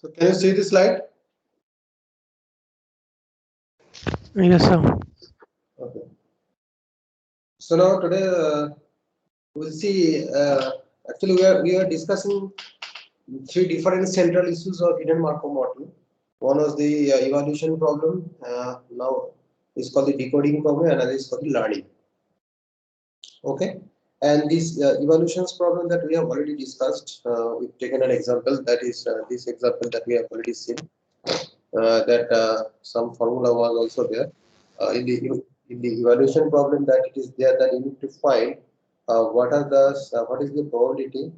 So can you see the slide? Yes, sir. Okay. So now today we'll see. Actually, we are discussing three different central issues of hidden Markov model. One was the evaluation problem. Now it's called the decoding problem. Another is called the learning. Okay. And this evaluations problem that we have already discussed, we've taken an example, that is this example that we have already seen. That some formula was also there in the evaluation problem, that it is there that you need to find what is the probability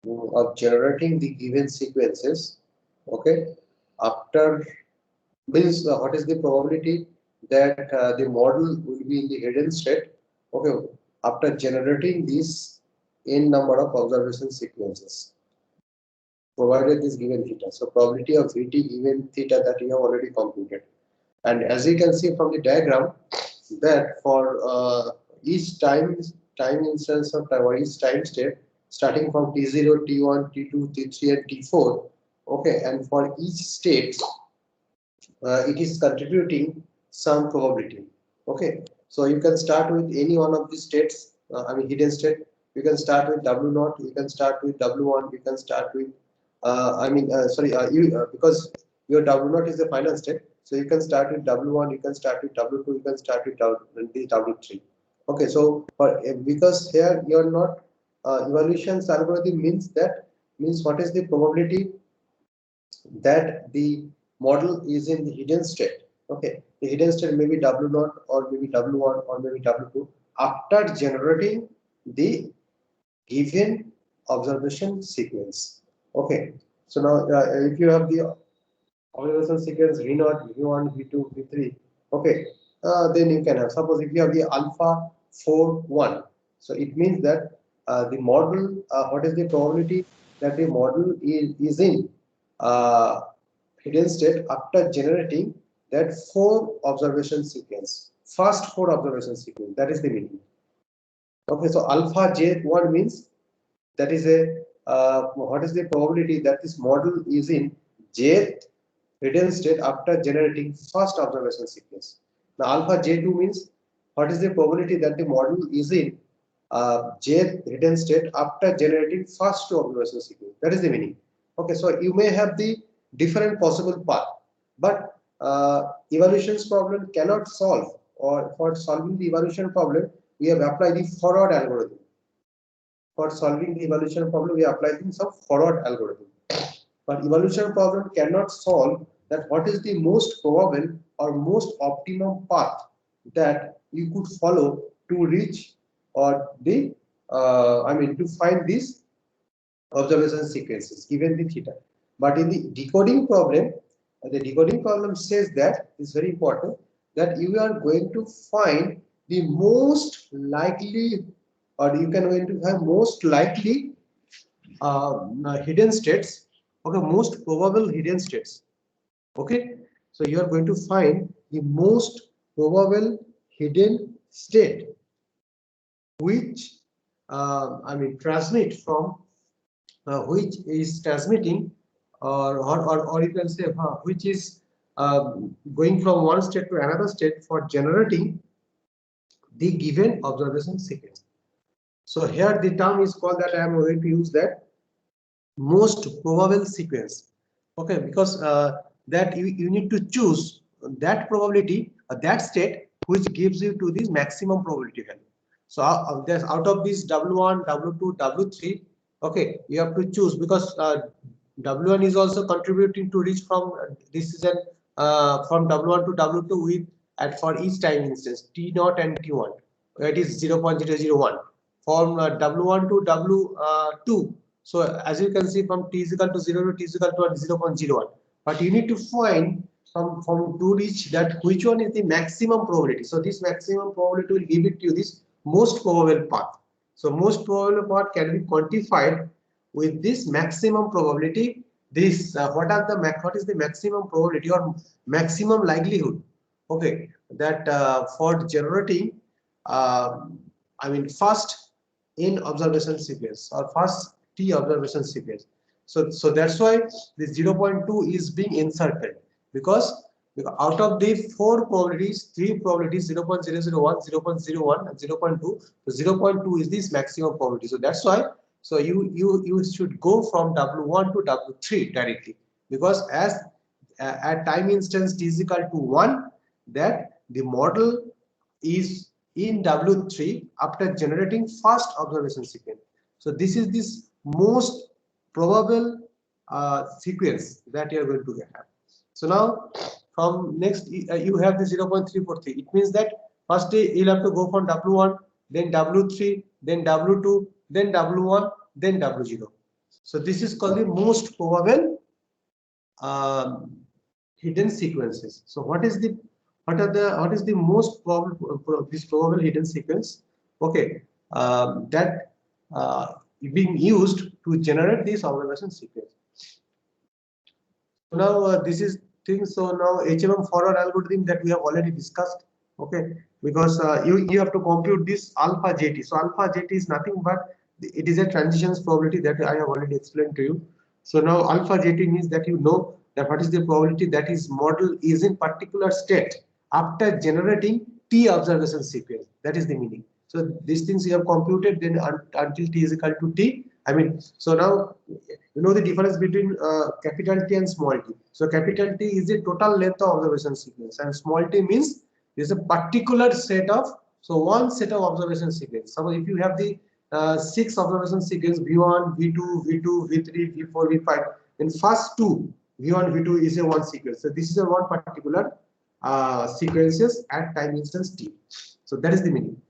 of generating the given sequences. Okay, after means what is the probability that the model will be in the hidden state. Okay, after generating this n number of observation sequences, provided this given theta. So probability of Vt given theta that you have already computed. And as you can see from the diagram, that for each time instance of time, or each time state, starting from t0, t1, t2, t3, and t4. Okay, and for each state, it is contributing some probability. Okay, so you can start with any one of the states. I mean hidden state. You can start with W0. You can start with W1. You can start with because your W0 is the final state. So you can start with W1. You can start with W2. You can start with W3. Okay, so because here you are not evaluations algorithm means what is the probability that the model is in the hidden state. Okay, the hidden state may be W0 or maybe W1 or maybe W2 after generating the given observation sequence. Okay, so now if you have the observation sequence V0, V1, V2, V3, okay, then you can have, suppose if you have the alpha 4 1, so it means that the model, what is the probability that the model is in uh, hidden state after generating that 4 observation sequence, first 4 observation sequence, that is the meaning. Okay, so alpha j1 means that is a what is the probability that this model is in jth hidden state after generating first observation sequence. Now alpha j2 means what is the probability that the model is in jth hidden state after generating first two observation sequence. That is the meaning. Okay, so you may have the different possible path, but evaluations problem cannot solve, or for solving the evaluation problem we have applied the forward algorithm. For solving the evaluation problem, we apply some forward algorithm. But evaluation problem cannot solve that what is the most probable or most optimum path that you could follow to reach or the to find these observation sequences given the theta. But in the decoding problem says that is very important, that you are going to find the most likely, or you can going to have most likely hidden states, okay, most probable hidden states. Okay, so you are going to find the most probable hidden state which transmit from which is transmitting, or you can say which is going from one state to another state for generating the given observation sequence. So here the term is called, that I am going to use that most probable sequence. Okay, because that you need to choose that probability, that state which gives you to the maximum probability value. So there's out of this W1, W2, W3, okay, you have to choose, because W1 is also contributing to reach from this is an from W1 to W2 with at for each time instance T0 and T1, it is 0.001. From W1 to W2, so as you can see from t is equal to 0 to t is equal to 0.01. But you need to find from to reach that which one is the maximum probability. So this maximum probability will give it to you this most probable path. So most probable path can be quantified with this maximum probability. This what is the maximum probability or maximum likelihood? Okay, that for generating first in observation sequence or first t observation sequence. So that's why the 0.2 is being encircled, because out of the 4 probabilities, 3 probabilities 0.001, 0.01 and 0.2, so 0.2 is this maximum probability. So that's why, so you should go from W1 to W3 directly, because as at time instance t is equal to 1, that the model is in W3 after generating first observation sequence. So this is this most probable sequence that you are going to have. So now from next you have the 0.343. It means that first you'll have to go from W1, then W3, then W2, then W1, then W0. So this is called the most probable hidden sequences. So what is the most probable this probable hidden sequence? Okay, that being used to generate this observation sequence. So now this is thing. So now HMM forward algorithm that we have already discussed. Okay, because you have to compute this alpha JT. So alpha JT is nothing but it is a transitions probability that I have already explained to you. So now alpha JT means that you know that what is the probability that his model is in particular state after generating T observation sequence. That is the meaning. So these things you have computed then until T is equal to T. I mean, so now you know the difference between capital T and small t. So capital T is the total length of observation sequence, and small t means is a particular set of, so one set of observation sequence. Suppose if you have the 6 observation sequence V1, V2, V2, V3, V4, V5, in first 2 V1, V2 is a one sequence. So this is a one particular sequences at time instance t. So that is the meaning.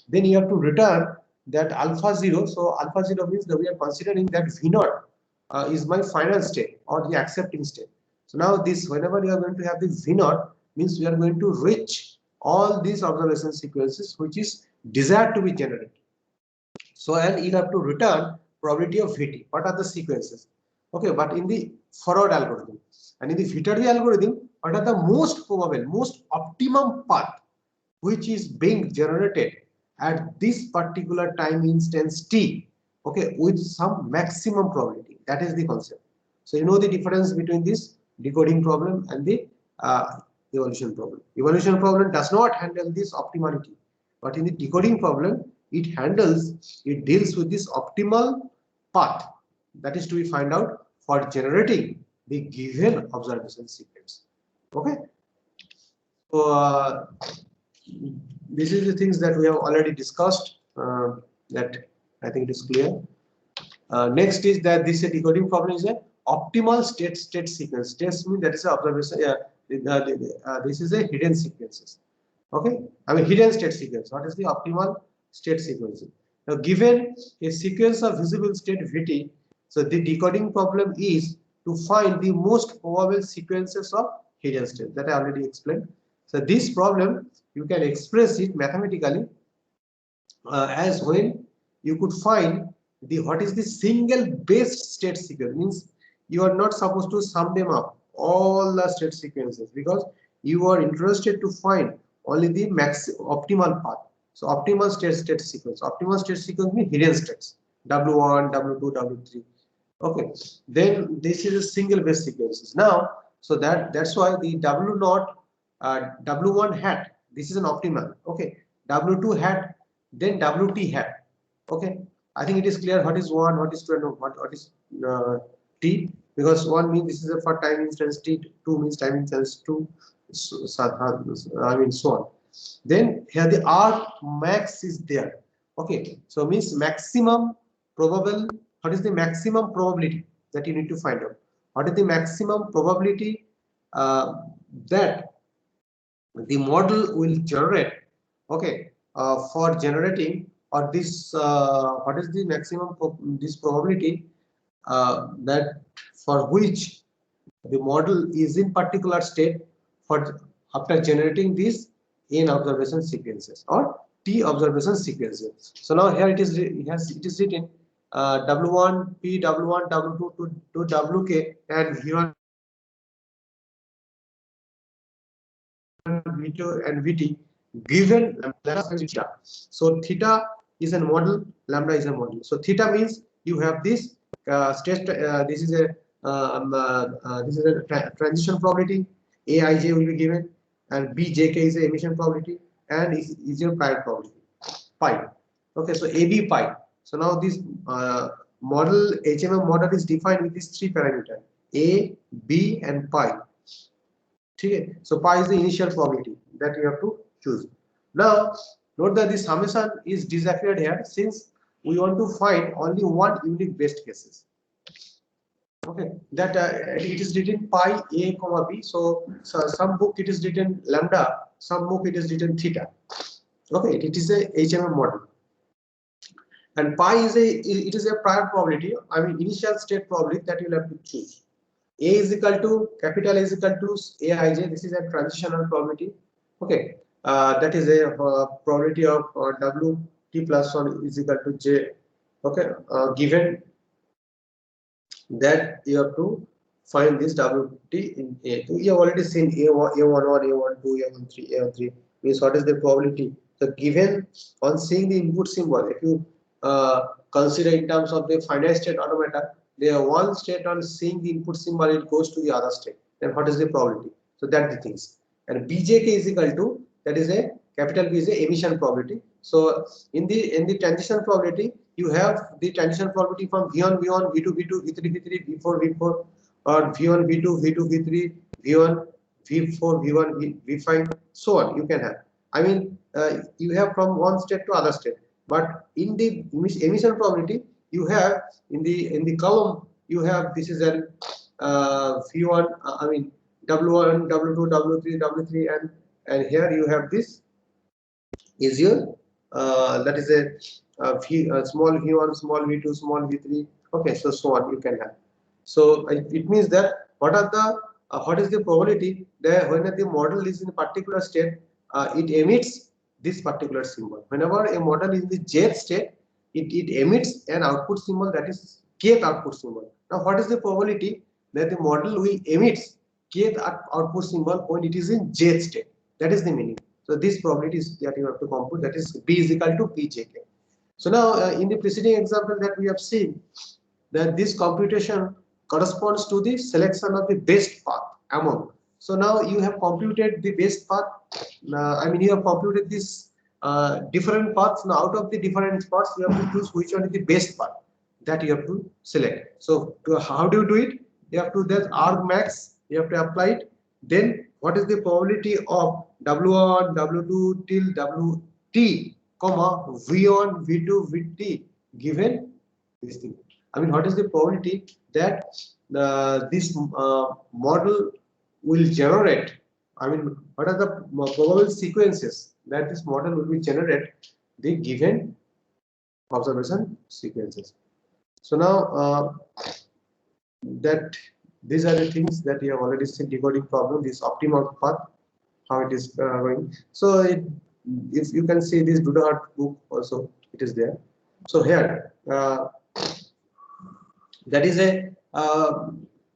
Then you have to return that alpha 0. So alpha 0 means that we are considering that V0 is my final state or the accepting state. So now this, whenever you are going to have this V0, means we are going to reach all these observation sequences which is desired to be generated. So and you have to return probability of Vt. What are the sequences? Okay, but in the forward algorithm and in the Viterbi algorithm, what are the most probable, most optimum path which is being generated at this particular time instance t, okay, with some maximum probability. That is the concept. So you know the difference between this decoding problem and the evolution problem. Evolution problem does not handle this optimality, but in the decoding problem it deals with this optimal path that is to be find out for generating the given observation sequence. Okay, so this is the things that we have already discussed, that I think it is clear. Next is that this decoding problem is a optimal state sequence. States mean that is an observation. This is a hidden sequences. Okay, I mean hidden state sequence. What is the optimal state sequence? Now, given a sequence of visible state Vt, so the decoding problem is to find the most probable sequences of hidden state that I already explained. So this problem you can express it mathematically as when you could find the what is the single best state sequence. Means you are not supposed to sum them up all the state sequences, because you are interested to find only the optimal path. So optimal state sequence. Optimal state sequence means hidden states W1, W2, W3. Okay, then this is a single base sequences. Now, so that's why the W0 W1 hat, this is an optimal. Okay, W2 hat, then WT hat. Okay, I think it is clear what is 1, what is 2, and what is T, because 1 means this is a for time instance T, 2 means time instance 2, I mean so on. Then here the R max is there. Okay, so means maximum probable. What is the maximum probability that you need to find out? What is the maximum probability that the model will generate, okay, for generating, or this what is the maximum this probability that for which the model is in particular state for after generating these n observation sequences or t observation sequences. So now here it is written W1 P, W1 W2 to WK, and V1 V2 and Vt given lambda and theta. So theta is a model, lambda is a model. So theta means you have this state. This is a transition probability. Aij will be given, and Bjk is the emission probability, and is your prior probability pi. Okay, so AB pi. So now this model HMM model is defined with these three parameters: A, B, and pi. Okay, so pi is the initial probability that you have to choose. Now note that this summation is disappeared here since we want to find only one unique best cases. Okay, that it is written pi a comma b. So some book it is written lambda, some book it is written theta. Okay, it is a HMM model, and pi is a prior probability. I mean initial state probability that you will have to choose. A is equal to capital A is equal to Aij. This is a transitional probability. Okay, that is a probability of W t plus 1 is equal to J. Okay, given that you have to find this WT in A. So you have already seen A11, A12, A13, A13 means what is the probability. So given on seeing the input symbol, if you consider in terms of the finite state automata, there are one state on seeing the input symbol, it goes to the other state. Then what is the probability? So that's the things. And Bjk is equal to, that is a capital B is a emission probability. So in the transition probability, you have the transition probability from V1, V1, V2, V2, V3, V3, V4, V4, or V1, V2, V2, V3, V1, V4, V1, V5, so on. You can have. I mean, you have from one state to other state. But in the emission probability, you have in the column you have this is an V1. I mean W1, W2, W3, W3, and here you have this is your that is a small v1, small v2, small v3. Okay, so on you can have. So it means that what is the probability that when the model is in a particular state, it emits this particular symbol. Whenever a model is in the jth state, it emits an output symbol, that is kth output symbol. Now what is the probability that the model will emit kth output symbol when it is in jth state? That is the meaning. So this probability is that you have to compute, that is B is equal to Pjk. So now in the preceding example that we have seen that this computation corresponds to the selection of the best path among. So now you have computed the best path. I mean you have computed this different paths. Now out of the different paths you have to choose which one is the best path that you have to select. So how do you do it? You have to that argmax, you have to apply it. Then what is the probability of W1, W2 till Wt, comma V1, V2, Vt given this thing. I mean, what is the probability that this model will generate? I mean, what are the probable sequences that this model will be generate the given observation sequences? So now that these are the things that you have already seen, decoding problem, this optimal path, how it is going. So if you can see this Duda book also, it is there. So here that is a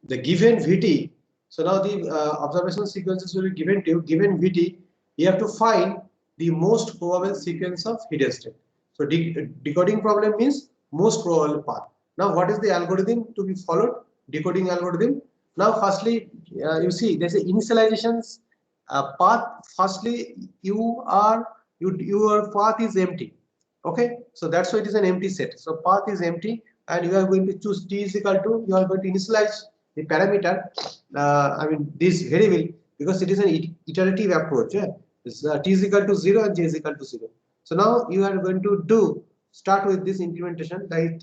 the given Vt. So now the observation sequences will be given to you. Given Vt, you have to find the most probable sequence of hidden state. So decoding problem means most probable path. Now what is the algorithm to be followed? Decoding algorithm. Now firstly you see there's a initializations path. Firstly your path is empty. Okay, so that's why it is an empty set. So path is empty, and you are going to choose t is equal to, you are going to initialize the parameter, I mean this variable, because it is an iterative approach. Yeah? T is equal to 0 and j is equal to 0. So now you are going to start with this implementation, like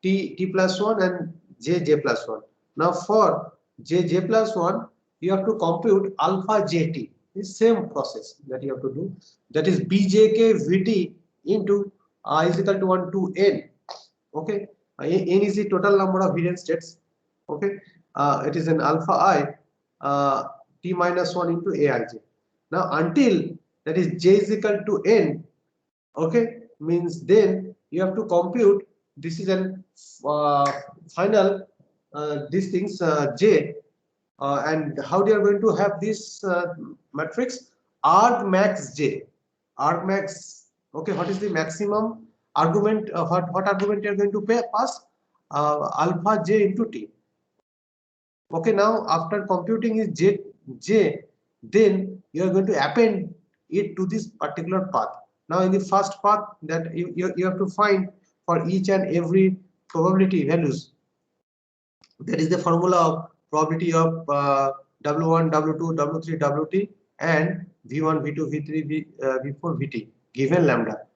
t plus 1 and j plus 1. Now for j plus 1, you have to compute alpha jt. This same process that you have to do. That is bjk vt into I is equal to 1 to n. Okay, n is the total number of hidden states. Okay, it is an alpha I t minus 1 into aij. Now until that is j is equal to n, okay, means then you have to compute, this is an final these things j, and how they are going to have this matrix argmax j, argmax. Okay, what is the maximum argument? What argument you are going to pass? alpha j into t. Okay, now after computing is j, then you are going to append it to this particular path. Now in the first path that you have to find for each and every probability values, that is the formula of probability of W1, W2, W3, WT and V1, V2, V3, V4, VT given lambda.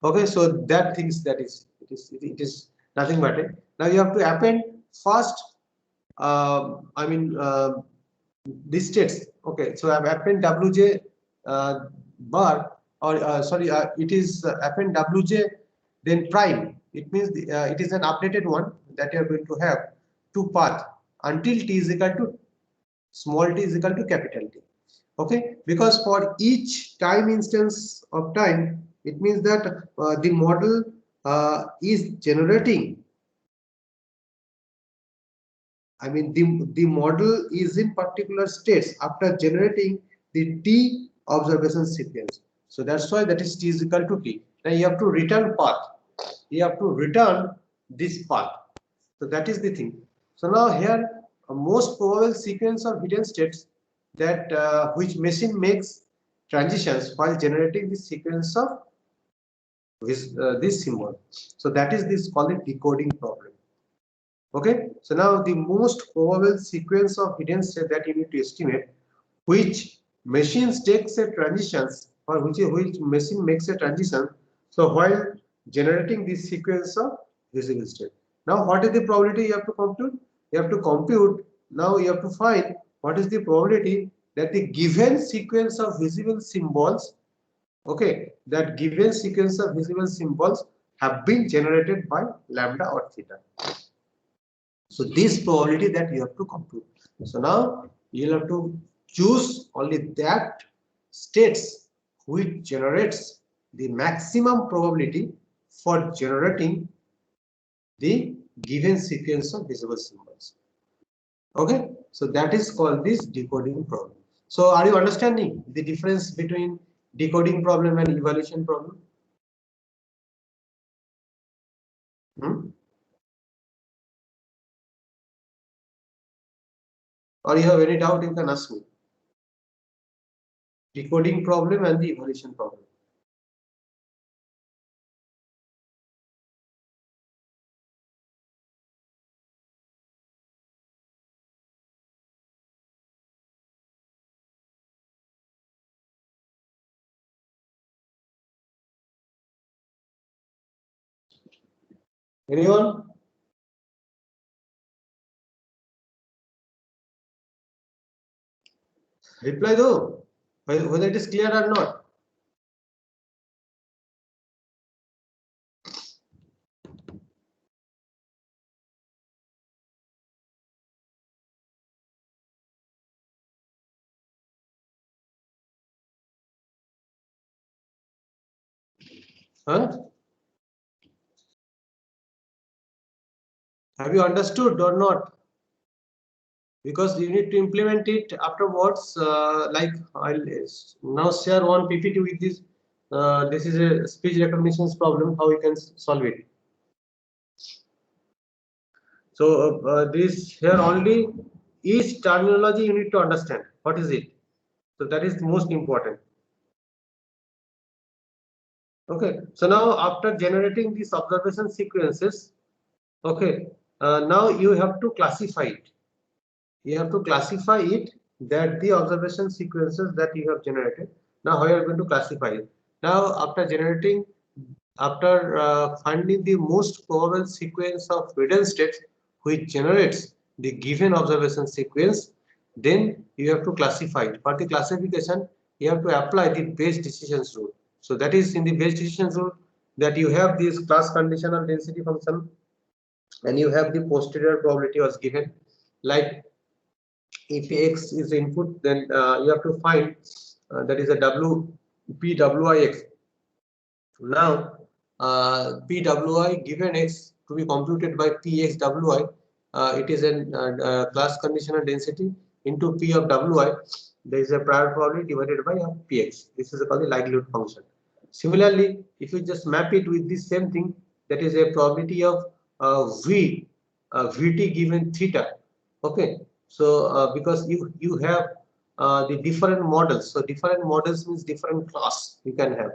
Okay, so that things that it is nothing but it. Now you have to append first these states. Okay, so I've append wj bar, or sorry, it is append wj then prime. It means it is an updated one that you are going to have two path until t is equal to small t is equal to capital T. Okay, because for each time instance of time, it means that the model is generating, the model is in particular states after generating the t observation sequence. So that's why that is t is equal to t. Now you have to return path. You have to return this path. So that is the thing. So now here, most probable sequence of hidden states that which machine makes transitions while generating the sequence of this symbol. So that is this called a decoding problem. Okay, so now the most probable sequence of hidden state that you need to estimate, which machines takes a transitions, or which machine makes a transition. So while generating this sequence of visible state. Now what is the probability you have to compute? You have to compute, now you have to find what is the probability that the given sequence of visible symbols, okay, that given sequence of visible symbols have been generated by lambda or theta. So this probability that you have to compute. So now you'll have to choose only that states which generates the maximum probability for generating the given sequence of visible symbols. Okay, so that is called this decoding problem. So are you understanding the difference between decoding problem and evaluation problem? Or you have any doubt, you can ask me. Decoding problem and the evaluation problem. Anyone? Reply though, whether it is clear or not. Huh? Have you understood or not? Because you need to implement it afterwards. Like I'll now share one PPT with this. This is a speech recognition problem. How you can solve it? So this here only each terminology you need to understand. What is it? So that is most important. Okay. So now after generating these observation sequences, okay, now you have to classify it. You have to classify it, that the observation sequences that you have generated. Now how you are going to classify it? Now after generating, after finding the most probable sequence of hidden states which generates the given observation sequence, then you have to classify it. For the classification, you have to apply the Bayes decisions rule. So that is in the Bayes decisions rule that you have this class conditional density function and you have the posterior probability was given. Like if x is input, then you have to find that is a pwix. Now pwi given x to be computed by pxwi, it is a class conditional density into p of wi. There is a prior probability divided by px. This is called the likelihood function. Similarly, if you just map it with this same thing, that is a probability of v Vt given theta. Okay, so because you have the different models, so different models means different class you can have.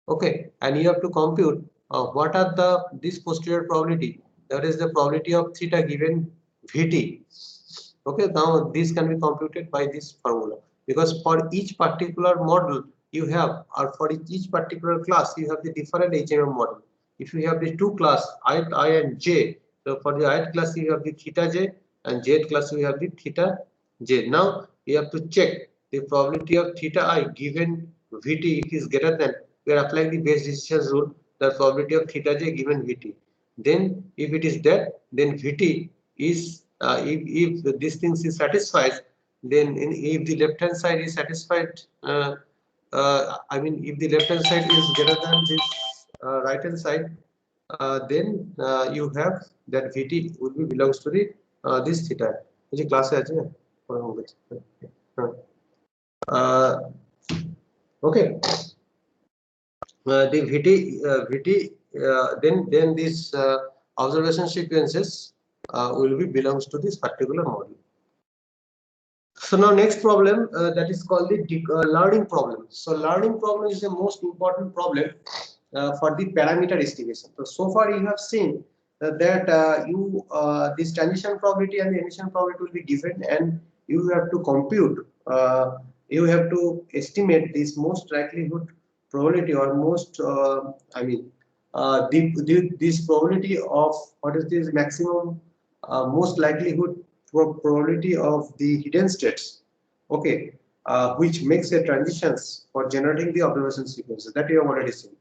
Okay, and you have to compute what are this posterior probability, that is the probability of theta given Vt. Okay, now this can be computed by this formula, because for each particular model you have, or for each particular class you have the different HMM model. If you have the two class I and j, so for the ith class you have the theta j, and jth class you have the theta j. Now you have to check the probability of theta I given Vt. If is greater than, we are applying the base decision rule, the probability of theta j given Vt. Then if it is that, then Vt is if these things is satisfied, then if the left hand side is satisfied, I mean if the left hand side is greater than this right hand side, then you have that Vt will be belongs to the this theta. which is class okay. The Vt then this observation sequences will be belongs to this particular model. So now next problem that is called the learning problem. So learning problem is the most important problem for the parameter estimation. So far you have seen that this transition probability and the emission probability will be given, and you have to compute, you have to estimate this most likelihood probability, or most this probability of what is this maximum most likelihood probability of the hidden states, okay, which makes a transitions for generating the observation sequences that you have already seen.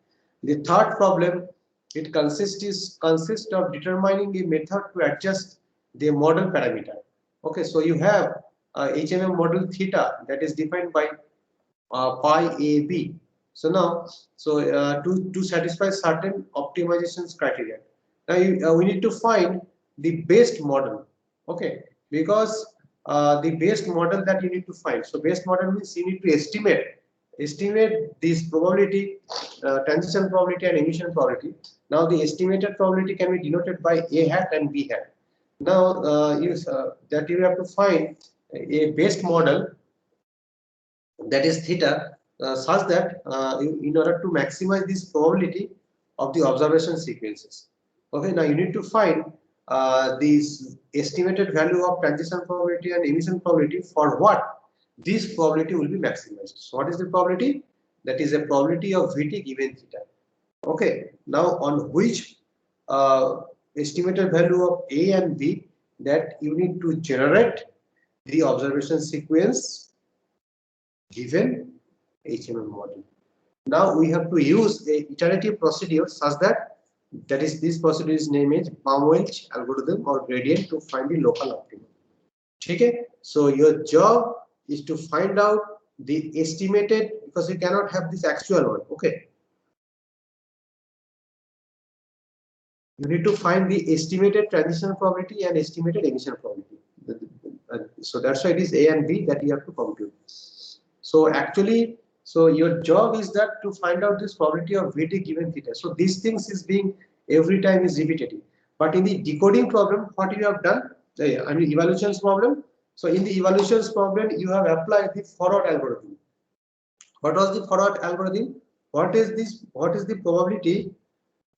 The third problem, it consists of determining a method to adjust the model parameter. Okay, so you have HMM model theta that is defined by pi AB. So now, to satisfy certain optimizations criteria, now we need to find the best model. Okay, because the best model that you need to find. So best model means you need to estimate this probability, transition probability and emission probability. Now the estimated probability can be denoted by A hat and B hat. Now that you have to find a best model, that is theta, such that in order to maximize this probability of the observation sequences. Okay, now you need to find this estimated value of transition probability and emission probability for what this probability will be maximized. So what is the probability? That is a probability of Vt given theta. Okay, now on which estimated value of A and B, that you need to generate the observation sequence given HMM model. Now we have to use a iterative procedure such that is this procedure is named Baum-Welch algorithm or gradient to find the local optimum. Okay, so your job is to find out the estimated, because you cannot have this actual one. Okay, you need to find the estimated transition probability and estimated emission probability. So that's why it is A and B that you have to compute. So actually, so your job is that to find out this probability of Vt given theta. So these things is being every time is repetitive. But in the decoding problem, what you have done, I mean evaluations problem. So in the evaluations problem, you have applied the forward algorithm. What was the forward algorithm? What is this? What is the probability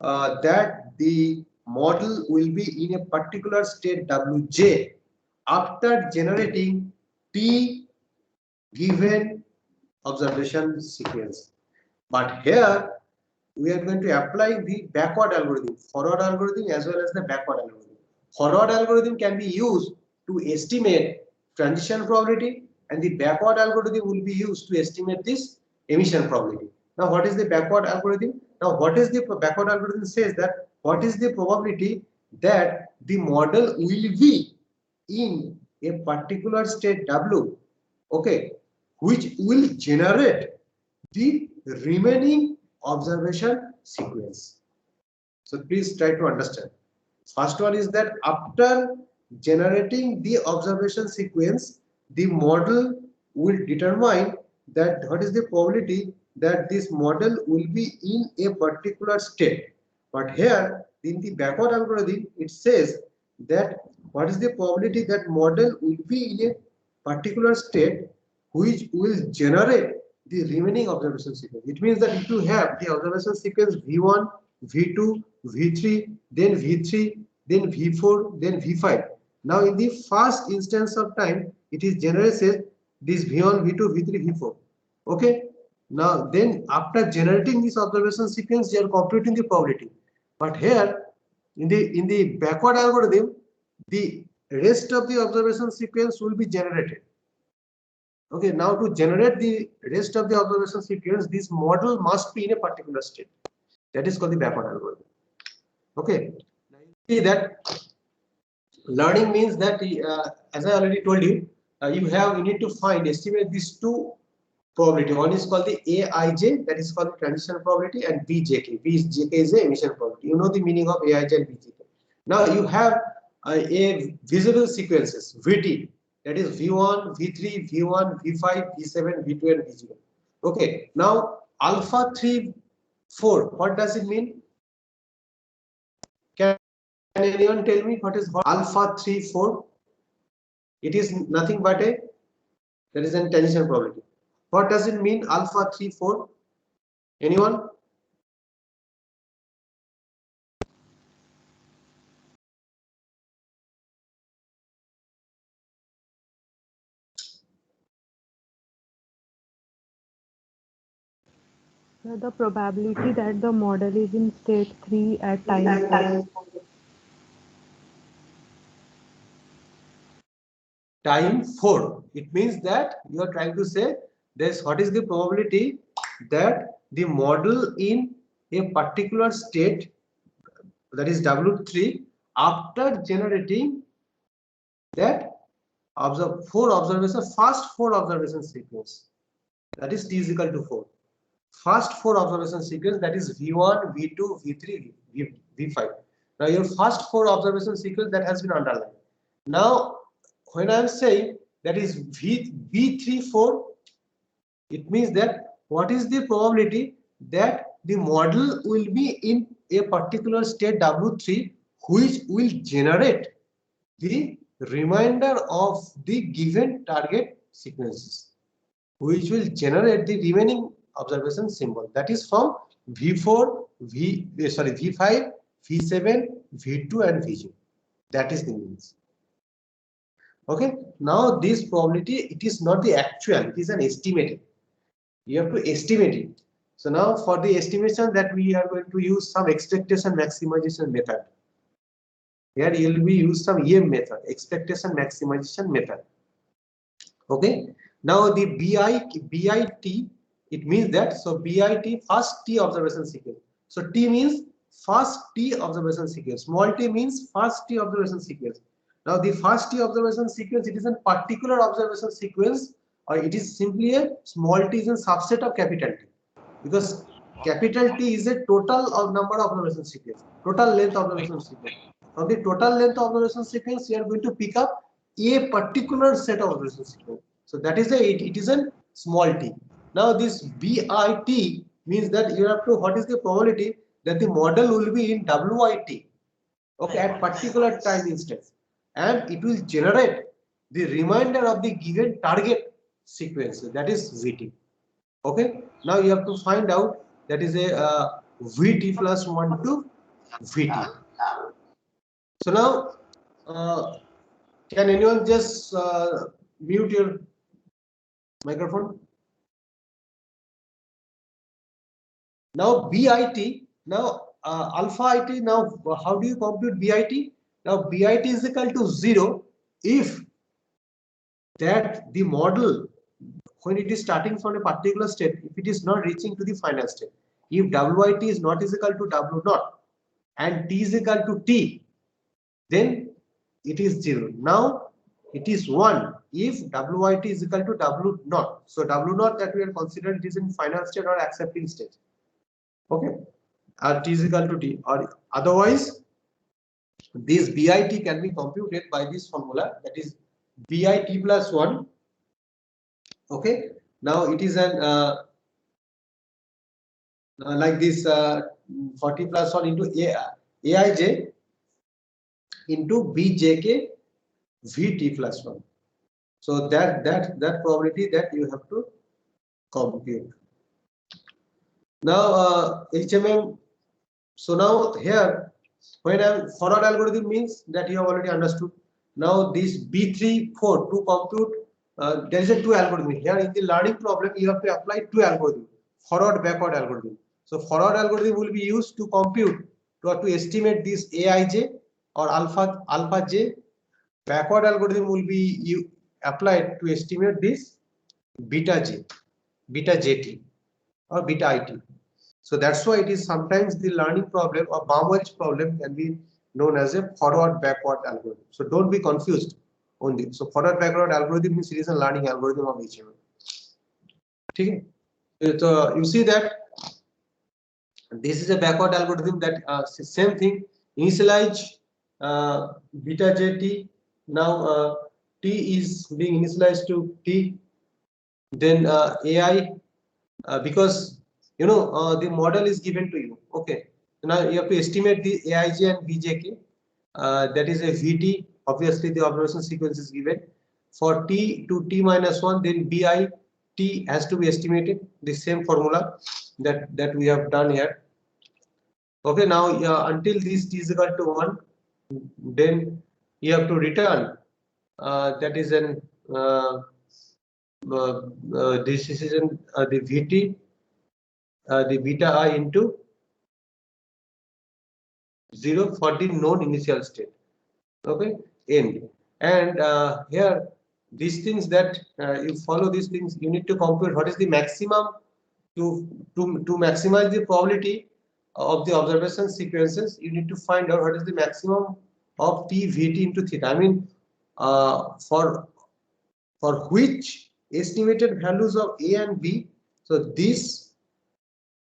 that the model will be in a particular state Wj after generating T given observation sequence? But here we are going to apply the backward algorithm, forward algorithm as well as the backward algorithm. Forward algorithm can be used to estimate transition probability, and the backward algorithm will be used to estimate this emission probability. Now what is the backward algorithm? Now what is the backward algorithm says that what is the probability that the model will be in a particular state W, okay, which will generate the remaining observation sequence. So please try to understand. First one is that after generating the observation sequence, the model will determine that what is the probability that this model will be in a particular state. But here in the backward algorithm, it says that what is the probability that model will be in a particular state which will generate the remaining observation sequence. It means that if you have the observation sequence V1, V2, V3, then V3, then V4, then V5. Now in the first instance of time, it is generated this V1, V2, V3, V4. Okay. Now then after generating this observation sequence, you are computing the probability. But here in the backward algorithm, the rest of the observation sequence will be generated. Okay, now to generate the rest of the observation sequence, this model must be in a particular state. That is called the backward algorithm. Okay, now you see that learning means that as I already told you, you need to estimate these two probability. One is called the Aij, that is called the transition probability, and Bjk. Bjk is the emission probability. You know the meaning of Aij and Bjk. Now you have a visible sequences Vt, that is V1, V3, V1, V5, V7, V2, and V0. Okay. Now alpha 3, 4. What does it mean? Can anyone tell me what is alpha 3, 4? It is nothing but a that is a transition probability. What does it mean? Alpha 3, 4. Anyone? So the probability that the model is in state 3 at time 4. Time 4. It means that you are trying to say this. What is the probability that the model in a particular state, that is W3, after generating that four observation, first 4 observation sequence, that is T is equal to 4. First 4 observation sequence, that is V1, V2, V3, V5. Now your first 4 observation sequence that has been underlined. Now when I am saying that is V34, it means that what is the probability that the model will be in a particular state W3 which will generate the remainder of the given target sequences, which will generate the remaining observation symbol, that is from V4, V5, V7, V2, and V0. That is the means. Okay, now this probability, it is not the actual, it is an estimate. You have to estimate it. So now for the estimation, that we are going to use some expectation maximization method. Here you will be use some EM method, expectation maximization method. Okay, now the BIT, it means that, so BIT, first T observation sequence. So T means first T observation sequence, small t means first T observation sequence. Now the first T observation sequence, it is a particular observation sequence, or it is simply a small t is a subset of capital T, because capital T is a total of number of observation sequence, total length of observation sequence. From the total length of observation sequence, you are going to pick up a particular set of observation sequence. So that is it is a small t. Now this BIT means that you have to, what is the probability that the model will be in WIT, okay, at particular time instance, and it will generate the remainder of the given target sequence, that is VT. Okay, now you have to find out, that is a VT plus 1 to VT. So now can anyone just mute your microphone? Now BIT, now alpha IT, now how do you compute BIT? Now BIT is equal to 0 if that the model, when it is starting from a particular state, if it is not reaching to the final state, if WIT is not is equal to W naught and T is equal to T, then it is 0. Now it is 1 if WIT is equal to W naught. So W naught that we are considering, it is in final state or accepting state. Okay, T is equal to T, or otherwise this BIT can be computed by this formula, that is BIT plus 1. Okay, now it is an like this 40 plus 1 into AIJ. into bjk vt plus 1. So that probability that you have to compute. Now HMM. So now here, when I'm forward algorithm means that you have already understood. Now this B3 4 to compute, there is a two algorithm here. In the learning problem, you have to apply two algorithm, forward backward algorithm. So forward algorithm will be used to compute to estimate this aij or alpha j. Backward algorithm will be applied to estimate this beta j, beta jt or beta it. So that's why it is sometimes the learning problem or Baumol's problem can be known as a forward backward algorithm. So don't be confused on this. So forward backward algorithm means it is a learning algorithm of HMM. Okay. So you see that this is a backward algorithm that same thing, initialize beta j now t is being initialized to t, then ai because you know the model is given to you. Okay, now you have to estimate the aij and bjk, that is a vt. Obviously the observation sequence is given for t to t minus 1, then bi t has to be estimated, the same formula that we have done here. Okay, now until this t is equal to 1, then you have to return that is an this is in the vt, the beta I into 0 for the known initial state. Okay, end. And here these things that you follow these things, you need to compute what is the maximum to maximize the probability of the observation sequences. You need to find out what is the maximum of t vt into theta. I mean for which estimated values of a and b, so this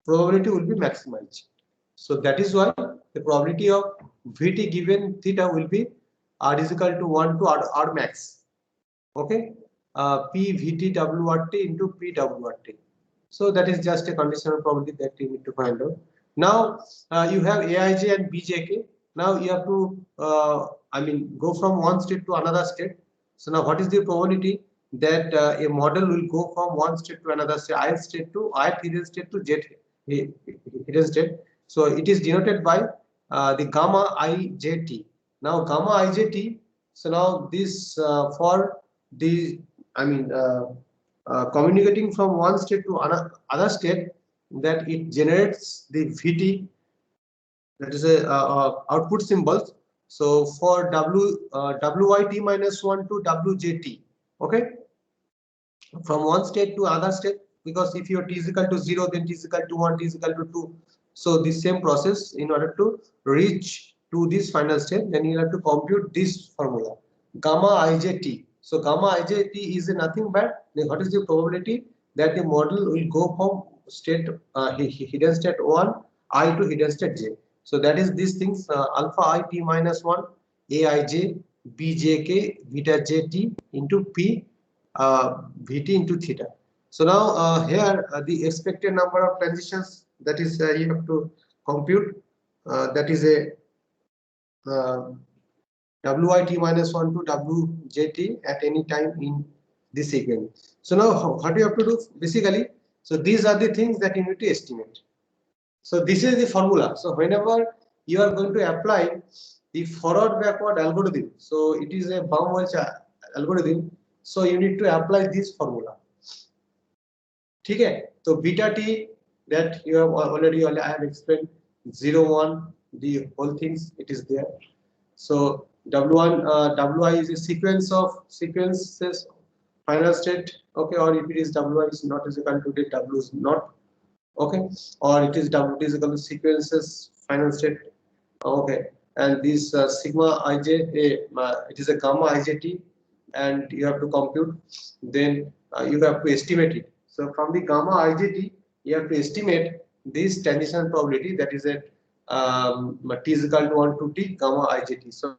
probability will be maximized. So that is why the probability of Vt given theta will be R is equal to 1 to R max. Okay, P Vt W R T into P W R T. So that is just a conditional probability that you need to find out. Now you have Aij and Bjk. Now you have to I mean go from one state to another state. So now what is the probability that a model will go from one state to another state, ith state to ith hidden state to j hidden state? So it is denoted by the gamma ijt. Now gamma ijt. So now this for the I mean communicating from one state to another state, that it generates the Vt, that is a output symbols. So for Wyt minus 1 to Wjt, okay, from one state to other state, because if your t is equal to 0, then t is equal to 1, t is equal to 2. So the same process, in order to reach to this final state, then you have to compute this formula, gamma ijt. So gamma ijt is nothing but what is the probability that the model will go from state hidden state 1 I to hidden state j. So that is these things, alpha I t minus 1 aij bjk beta jt into p Vt into theta. So now here the expected number of transitions, that is you have to compute, that is a Wyt minus 1 to Wjt at any time in this sequence. So now what you have to do basically, so these are the things that you need to estimate. So this is the formula. So whenever you are going to apply the forward backward algorithm, so it is a Baumol's algorithm, so you need to apply this formula. Okay, so beta t that you have already I have explained, 0 1, the whole things it is there. So w1 wi is a sequence of sequences final state, okay, or if it is wi is not is equal to w is not, okay, or it is w is equal to sequences final state, okay, and this sigma ij it is a gamma ijt, and you have to compute, then you have to estimate it. So from the gamma ijt you have to estimate this transition probability, that is at t is equal to 1 to t gamma ijt. So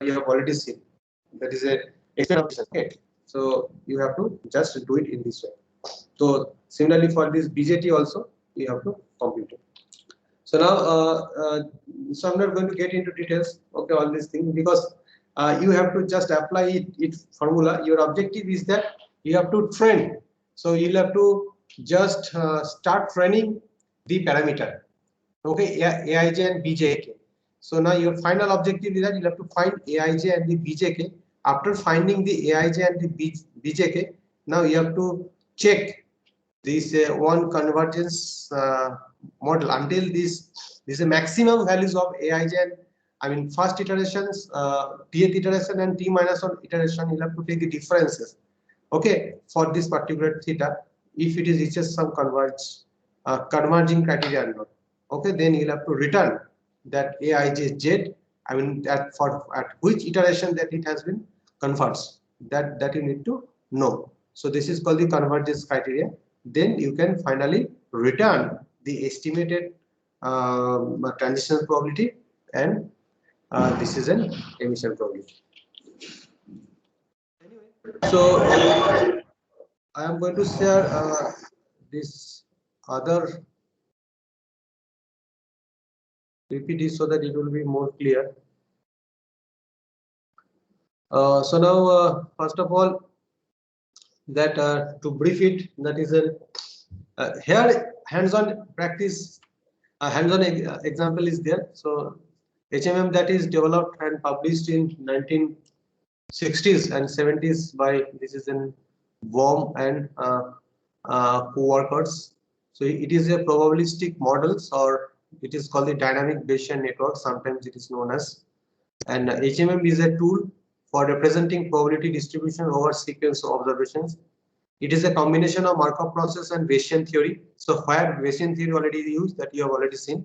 you have already seen that is a extension. Okay, so you have to just do it in this way. So similarly for this bjt also you have to compute it. So now, so I'm not going to get into details. Okay, all these things, because you have to just apply it formula. Your objective is that you have to train. So you'll have to just start training the parameter. Okay, Aij and Bjk. So now your final objective is that you have to find Aij and the Bjk. After finding the Aij and the Bjk, now you have to check this one convergence model until this maximum values of Aij and, I mean, first iterations, Tth iteration and T minus 1 iteration, you have to take the differences. Okay, for this particular theta, if it is reaches some converging criteria or not. Okay, then you'll have to return that Aij z, I mean, that for at which iteration that it has been converged, that you need to know. So this is called the convergence criteria. Then you can finally return the estimated transition probability, and this is an emission probability. So I am going to share this other PPT so that it will be more clear. So now, first of all, that to brief it, that is a here hands-on practice, hands-on example is there. So HMM that is developed and published in 1960s and 70s by, this is in Baum and co-workers. So it is a probabilistic models, or it is called the dynamic Bayesian network, sometimes it is known as. And HMM is a tool for representing probability distribution over sequence of observations. It is a combination of Markov process and Bayesian theory. So where Bayesian theory already used, that you have already seen.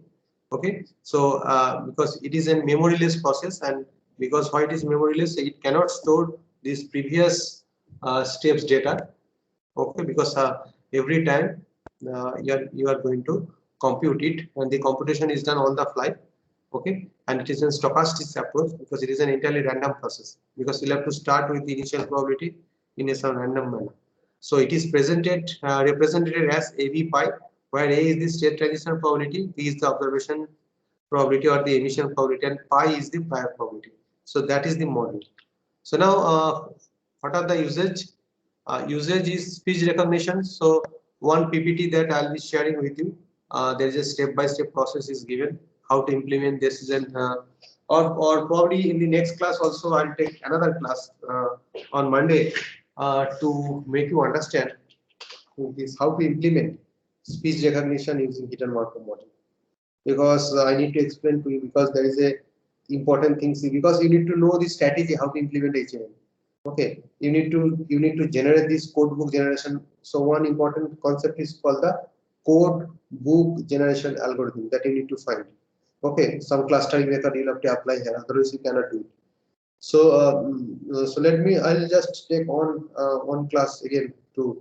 Okay, so because it is a memoryless process, and because why it is memoryless, it cannot store these previous steps data. Okay, because every time you are going to compute it, and the computation is done on the fly. Okay, and it is a stochastic approach because it is an entirely random process, because you'll have to start with the initial probability in a some random manner. So it is presented represented as AV pi, where A is the state transition probability, B is the observation probability or the emission probability, and pi is the prior probability. So that is the model. So now, what are the usage? Usage is speech recognition. So one PPT that I'll be sharing with you. There is a step-by-step process is given how to implement this, and or probably in the next class also I'll take another class on Monday to make you understand is how to implement speech recognition using hidden Markov model. Because I need to explain to you, because there is a important thing, because you need to know the strategy how to implement HMM. Okay, you need to generate this code book generation. So one important concept is called the code book generation algorithm that you need to find. Okay, some clustering method you'll have to apply here, otherwise you cannot do it. So so I'll just take on one class again to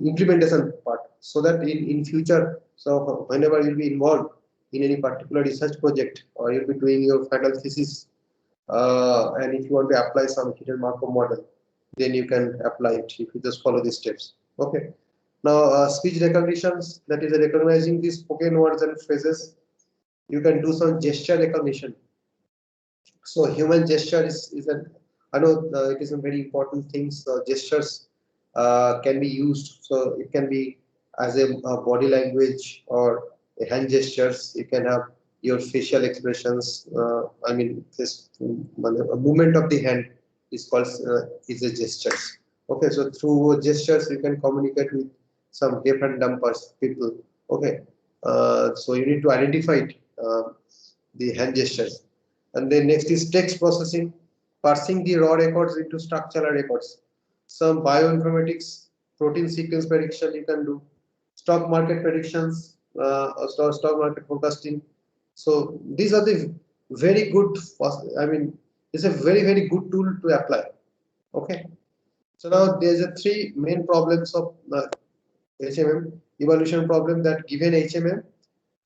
implementation part, so that in future, so whenever you'll be involved in any particular research project, or you'll be doing your final thesis, and if you want to apply some hidden Markov model, then you can apply it if you just follow these steps. Okay, now speech recognitions, that is recognizing these spoken words and phrases. You can do some gesture recognition. So human gesture is an, I know it is a very important thing. So gestures can be used. So it can be as a body language or a hand gestures. You can have your facial expressions. I mean, this a movement of the hand is called is a gestures. Okay, so through gestures you can communicate with some deaf and dumb people. Okay, so you need to identify it, the hand gestures. And then next is text processing, parsing the raw records into structural records. Some bioinformatics, protein sequence prediction you can do, stock market predictions, stock market forecasting. So these are the very good, I mean, it's a very good tool to apply. Okay. So now there's a three main problems of HMM evaluation problem, that given HMM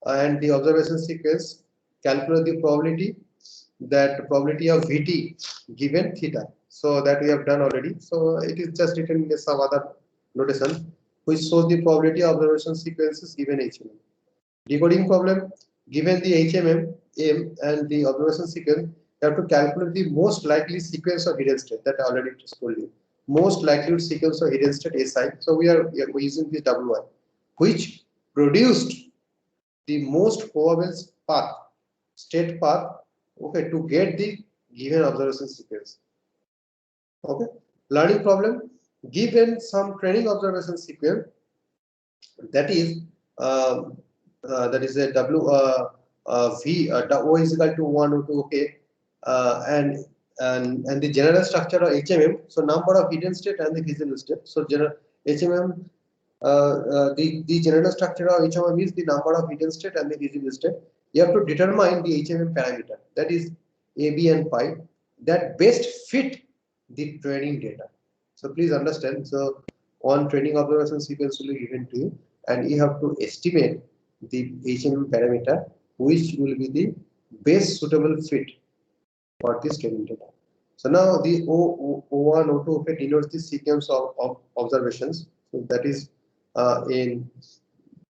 and the observation sequence, calculate the probability, that probability of Vt given theta. So that we have done already. So it is just written in some other notation which shows the probability of observation sequences given HMM. Decoding problem, given the HMM M and the observation sequence, you have to calculate the most likely sequence of hidden state that I already just told you. Most likely sequence of hidden state SI. So we're using this W1, which produced the most probable path, state path, okay, to get the given observation sequence. Okay, learning problem, given some training observation sequence, that is a V O is equal to 1 or 2, okay, and the general structure of HMM, so number of hidden state and the visible state. So general HMM, the general structure of HMM is the number of hidden state and the visible state. You have to determine the HMM parameter, that is A, B, and pi, that best fit the training data. So please understand. So one training observation sequence will be given to you, and you have to estimate the HMM parameter which will be the best suitable fit for this training data. So now the O1, O2, okay, denotes the sequence of observations. So that is in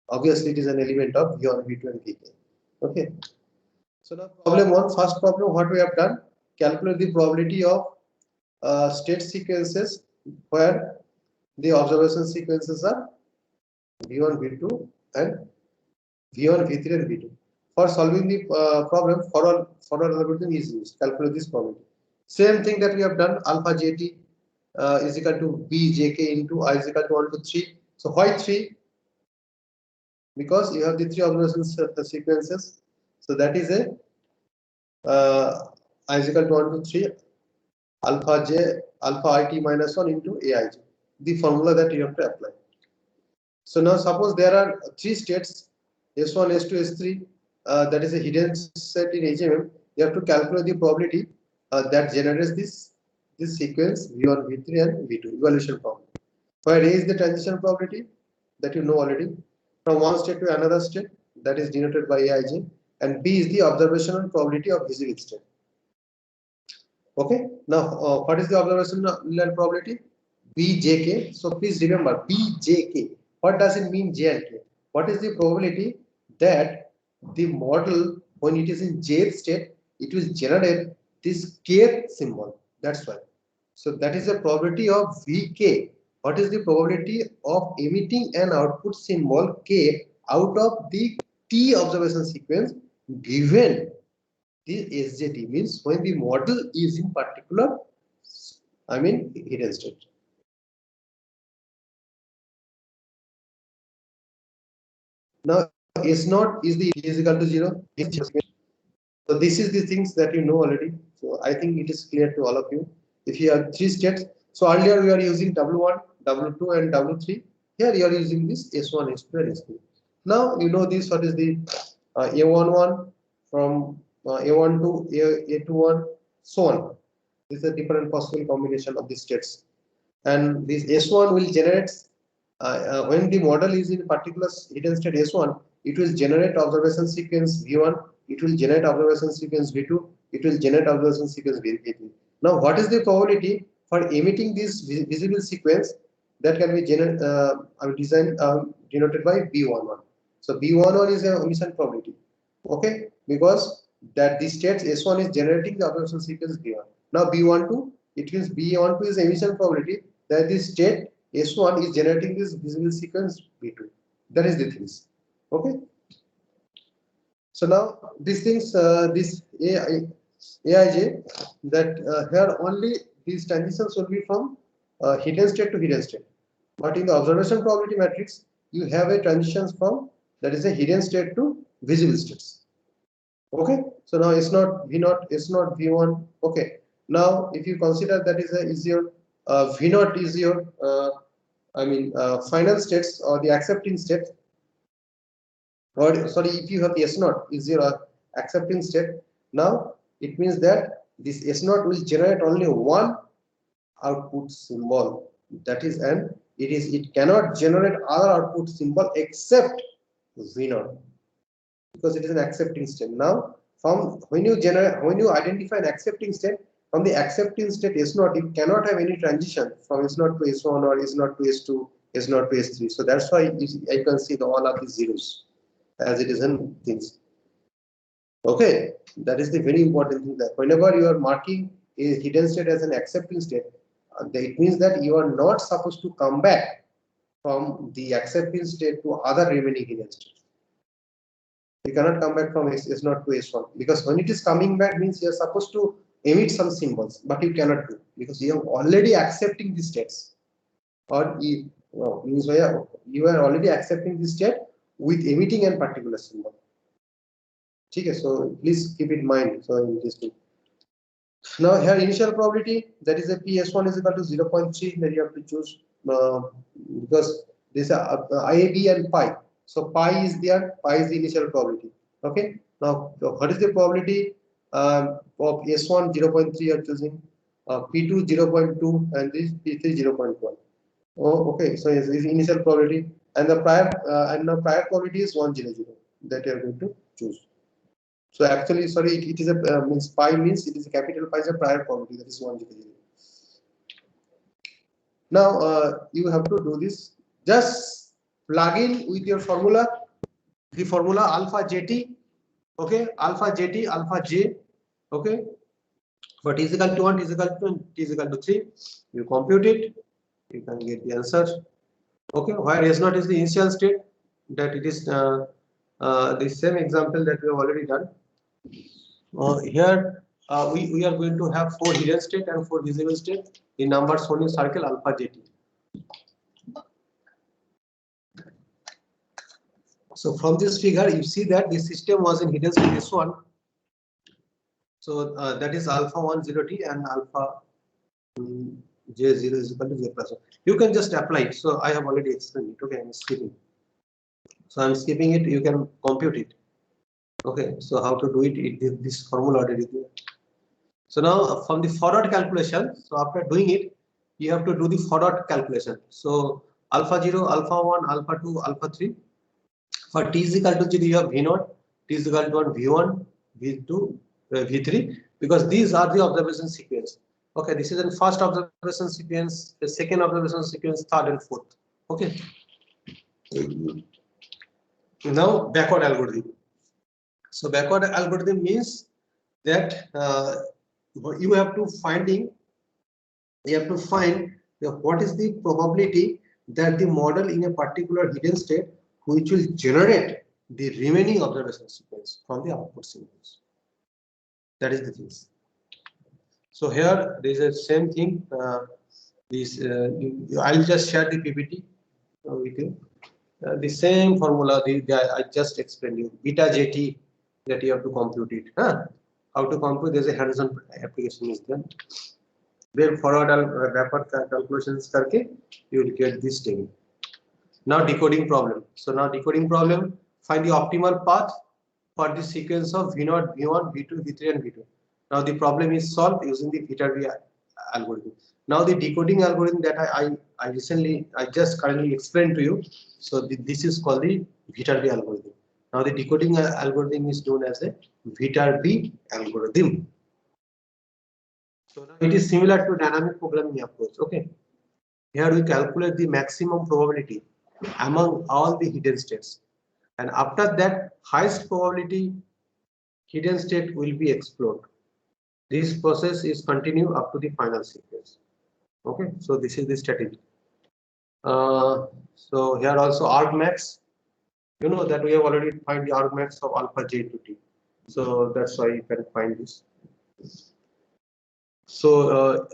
obviously it is an element of V1, V2, and Vk. Okay. So now problem one, first problem, what we have done, calculate the probability of state sequences where the observation sequences are V1, V2, and V1, V3, and V2. For solving the problem, forward algorithm is used. Calculate this probability. Same thing that we have done. Alpha JT is equal to B JK into I is equal to 1 to 3. So why 3? Because you have the 3 observation sequences. So that is a I is equal to 1 to 3 alpha J alpha IT minus 1 into AIJ. The formula that you have to apply. So now suppose there are 3 states, S1, S2, S3, that is a hidden set in HMM. You have to calculate the probability that generates this sequence V1, V3, and V2 evaluation problem. Where A is the transition probability that you know already from one state to another state, that is denoted by AIJ, and B is the observational probability of visible state. Okay, now what is the observational probability? BJK. So please remember BJK. What does it mean, J and K? What is the probability that the model, when it is in Jth state, it will generate this Kth symbol? That's why. So that is the probability of Vk. What is the probability of emitting an output symbol K out of the T observation sequence given the SJT, means when the model is in particular, I mean hidden state. Now S0 is the is equal to 0. So this is the things that you know already. So I think it is clear to all of you. If you have 3 states, so earlier we are using W1, W2, and W3. Here you are using this S1, S2, and S3. Now you know this. What is the A11 from A12, A21, so on. This is a different possible combination of the states, and this S1 will generate when the model is in particular hidden state S1, it will generate observation sequence V1, it will generate observation sequence V2, it will generate observation sequence V3. Now, what is the probability for emitting this visible sequence that can be denoted by B11? So B11 is a emission probability, okay, because that the states S1 is generating the observation sequence B1. Now B12, it means B12 is emission probability that the state S1 is generating this visible sequence B2. That is the things. Okay. So now these things, this AIJ, that here only these transitions will be from hidden state to hidden state. But in the observation probability matrix, you have a transitions from, that is a hidden state to visible states. Okay. So now it's not V0, it's not V1. Okay. Now if you consider that is your V0 is your final states or the accepting states, or sorry, if you have S0 is your accepting state, now it means that this S0 will generate only one output symbol, that is, and it cannot generate other output symbol except V0, because it is an accepting state. Now from when you identify an accepting state, from the accepting state S0, it cannot have any transition from S0 to S1 or S0 to S2, S0 to S3. So that's why you can see all of these zeros as it is in things. Okay, that is the very important thing, that whenever you are marking a hidden state as an accepting state, it means that you are not supposed to come back from the accepting state to other remaining hidden states. You cannot come back from S0 to S1, because when it is coming back means you are supposed to emit some symbols, but you cannot do because you are already accepting the states, or means you are already accepting the state with emitting a particular symbol. Okay, so please keep in mind. So in this thing. Now here initial probability, that is a PS1 is equal to 0.3, then you have to choose because this IAB and pi. So pi is there, pi is the initial probability. Okay. Now what is the probability of S1 0.3 you are choosing, P2 0.2 and this P3 0.1. Oh, okay. So it's initial probability, and the prior probability is 100 that you are going to choose. So actually, sorry, it is a means pi means it is a capital pi is a prior probability, that is 100. Now you have to do this. Just plug in with your formula, the formula alpha JT. Okay, alpha JT, alpha J. Okay, but t is equal to 1, t is equal to 2, t is equal to 3. You compute it, you can get the answer. Okay, where S0 is the initial state, that it is the same example that we have already done. Here we are going to have 4 hidden state and 4 visible state in numbers shown in circle alpha JT. So from this figure you see that the system was in hidden state S1. So that is alpha 1 0t and alpha J0 is equal to J plus 1. You can just apply it. So I have already explained it. Okay, I'm skipping. So I'm skipping it. You can compute it. Okay, so how to do it? This formula already there. So now from the forward calculation, so after doing it, you have to do the forward calculation. So alpha 0, alpha 1, alpha 2, alpha 3. For t is equal to 0, you have V0, t is equal to 1, V1, V2, V3, because these are the observation sequence. Okay, this is the first observation sequence, the second observation sequence, third and fourth. Okay. Now backward algorithm. So backward algorithm means that you have to find what is the probability that the model in a particular hidden state which will generate the remaining observation sequence from the output symbols. That is the thing. So here there is a same thing. I'll just share the PPT with you. The same formula I just explained you. Beta JT, that you have to compute it. How to compute? There's a hands-on application is there. Where forward and backward calculations karke, you will get this table. Now decoding problem. So now decoding problem, find the optimal path for the sequence of V0, V1, V2, V3 and V2. Now the problem is solved using the Viterbi algorithm. Now the decoding algorithm that I just currently explained to you. So this is called the Viterbi algorithm. Now the decoding algorithm is known as a Viterbi algorithm. So now it is similar to dynamic programming approach. Okay. Here we calculate the maximum probability among all the hidden states, and after that highest probability hidden state will be explored. This process is continue up to the final sequence. Okay, so this is the strategy. So here also argmax, you know that we have already find the argmax of alpha j to t, so that's why you can find this. So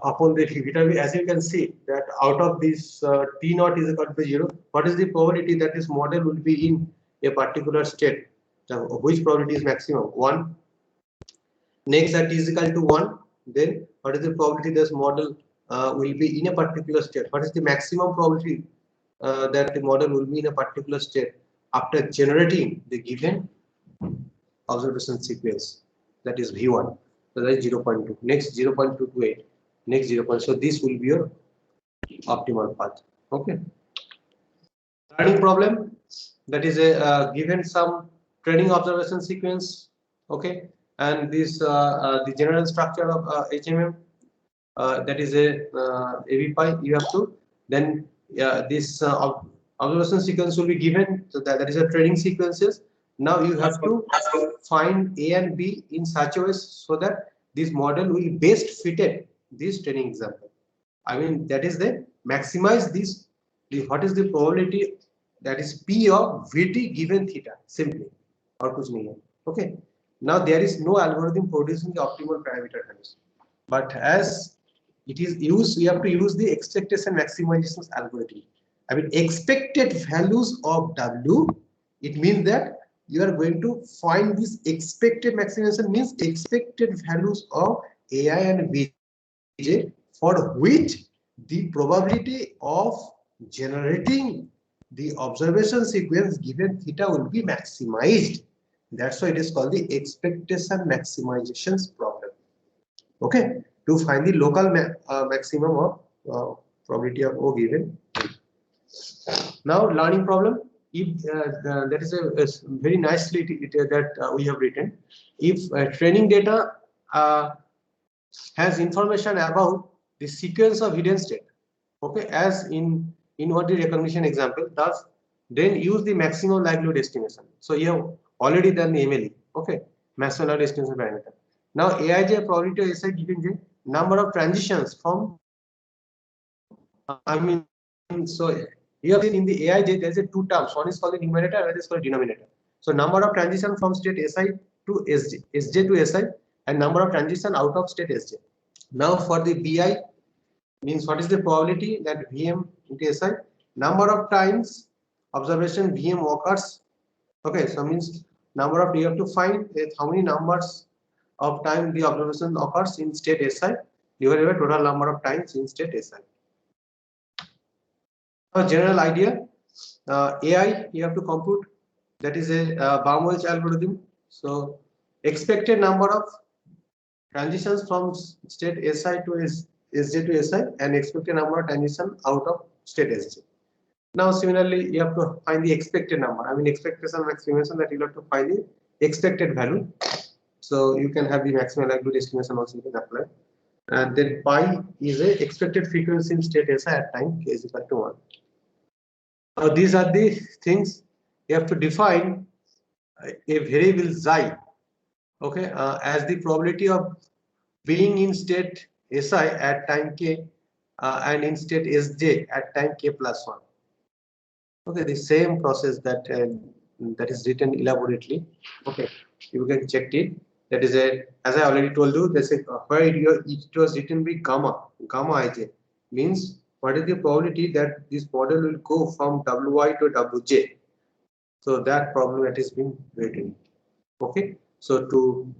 upon the Viterbi, as you can see that out of this T0 is equal to 0, what is the probability that this model will be in a particular state? Which probability is maximum? 1. Next, that T is equal to 1. Then what is the probability this model will be in a particular state? What is the maximum probability that the model will be in a particular state after generating the given observation sequence, that is V1? So that is 0.2. Next 0.228. Next 0. So this will be your optimal path. Okay. Learning problem, that is a given some training observation sequence. Okay, and this the general structure of HMM, that is a AVPI. You have to then this observation sequence will be given. So that is a training sequences. Now you have to find A and B in such a way so that this model will best fitted this training example. I mean, that is the maximize this. What is the probability that is P of Vt given theta simply or kuch nahi hai. Okay. Now there is no algorithm producing the optimal parameter values, but as it is used, we have to use the expectation maximization algorithm. I mean, expected values of W. It means that you are going to find this expected maximization means expected values of AI and Vj for which the probability of generating the observation sequence given theta will be maximized. That's why it is called the expectation maximizations problem. Okay, to find the local maximum of probability of O given. Now, learning problem. If that is a very nicely that we have written. If training data has information about the sequence of hidden state, okay, as in inverted recognition example, thus then use the maximum likelihood estimation. So you have already done the MLE, okay, maximum likelihood estimation parameter. Now Aij probability of SI given J, number of transitions from I mean, so you have seen in the Aij there is a two terms, one is called the numerator, another is called denominator. So number of transition from state Si to Sj, Sj to Si, and number of transition out of state Sj. Now for the Bi means what is the probability that Vm into Si, number of times observation Vm occurs. Okay, so means number of you have to find how many numbers of time the observation occurs in state Si divided by total number of times in state Si. A general idea, AI you have to compute, that is a Baum-Welch algorithm. So expected number of transitions from state Si to Sj to Si and expected number of transition out of state Sj. Now similarly you have to find the expected number. I mean expectation maximization, that you have to find the expected value. So you can have the maximum likelihood estimation also you can apply. And then pi is a expected frequency in state Si at time k is equal to 1. These are the things you have to define a variable xi, okay, as the probability of being in state Si at time k and in state Sj at time k plus 1. Okay, the same process that that is written elaborately. Okay, you can check it. That is a, as I already told you, there's a where it was written with gamma ij means what is the probability that this model will go from Wi to Wj. So that problem that is being written. Okay, so to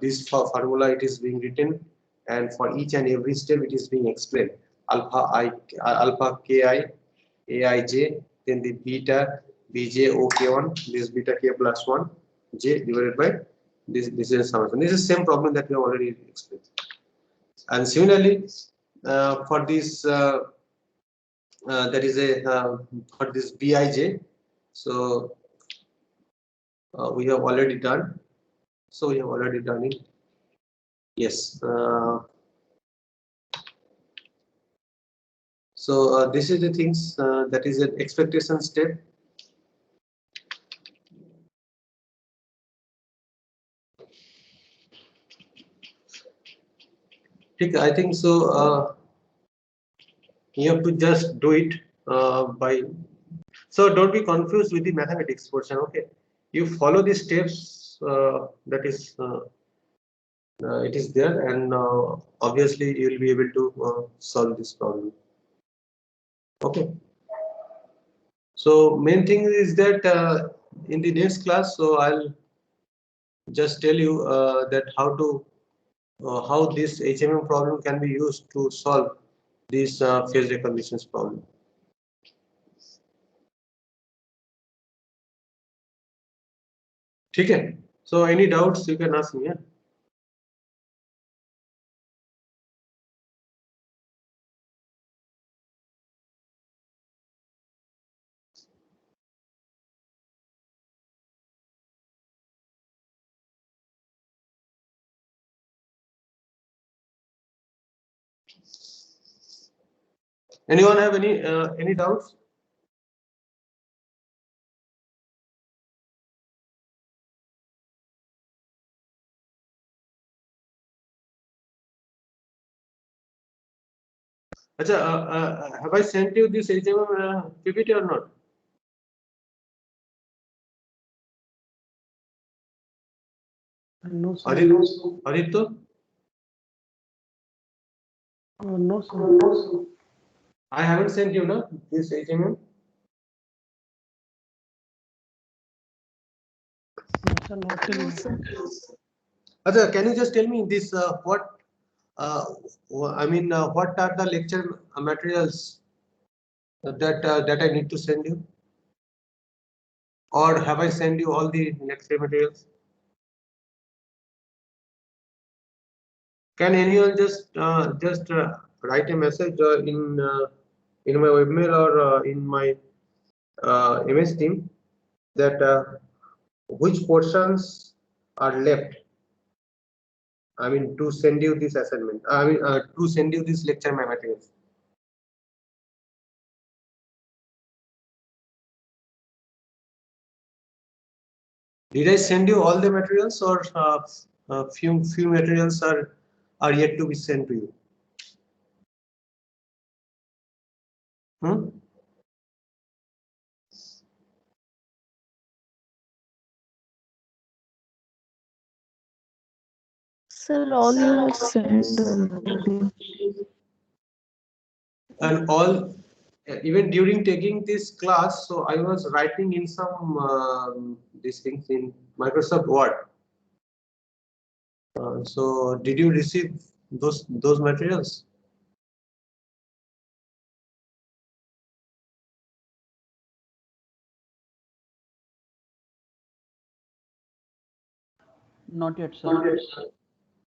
this formula it is being written, and for each and every step it is being explained. Alpha ki aij, then the beta bj ok1, this beta k plus 1 j divided by this is summation. This is same problem that we have already explained. And similarly for this that is a for this bij, so we have already done. So we have already done it. Yes. So this is the things that is an expectation step. I think so. You have to just do it by. So don't be confused with the mathematics portion. Okay, you follow the steps. That is. It is there, and obviously you will be able to solve this problem. Okay. So main thing is that in the next class, so I'll just tell you that how this HMM problem can be used to solve this phase recognition problem. Okay. So any doubts you can ask me. Yeah? Anyone have any doubts? Acha, have I sent you this HTML PPT or not? No, sir. Aditya? No, sir. I haven't sent you, no, this HTML. Sir, not till now. Acha, can you just tell me this? What what are the lecture materials that I need to send you, or have I sent you all the lecture materials? Can anyone just write a message in my webmail or in my MS Team that which portions are left? I mean, to send you this assignment. I mean, to send you this lecture materials. Did I send you all the materials, or few materials are yet to be sent to you? Hmm? Sir, all you have sent already. And all, even during taking this class, so I was writing in some these things in Microsoft Word. So did you receive those materials? Not yet, sir.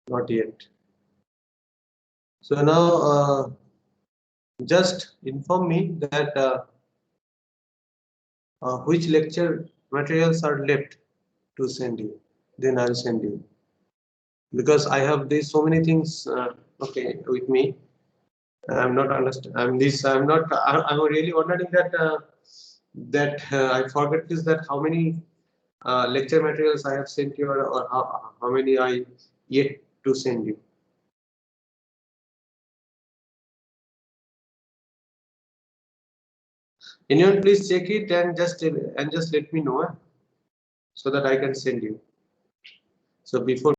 Not yet. So now just inform me that which lecture materials are left to send you. Then I'll send you, because I have these so many things okay with me. I'm not understand. I'm this. I'm not. I'm really wondering that I forget this, that how many lecture materials I have sent you, or how many I yet to send you. Anyone please check it and just let me know, so that I can send you. So before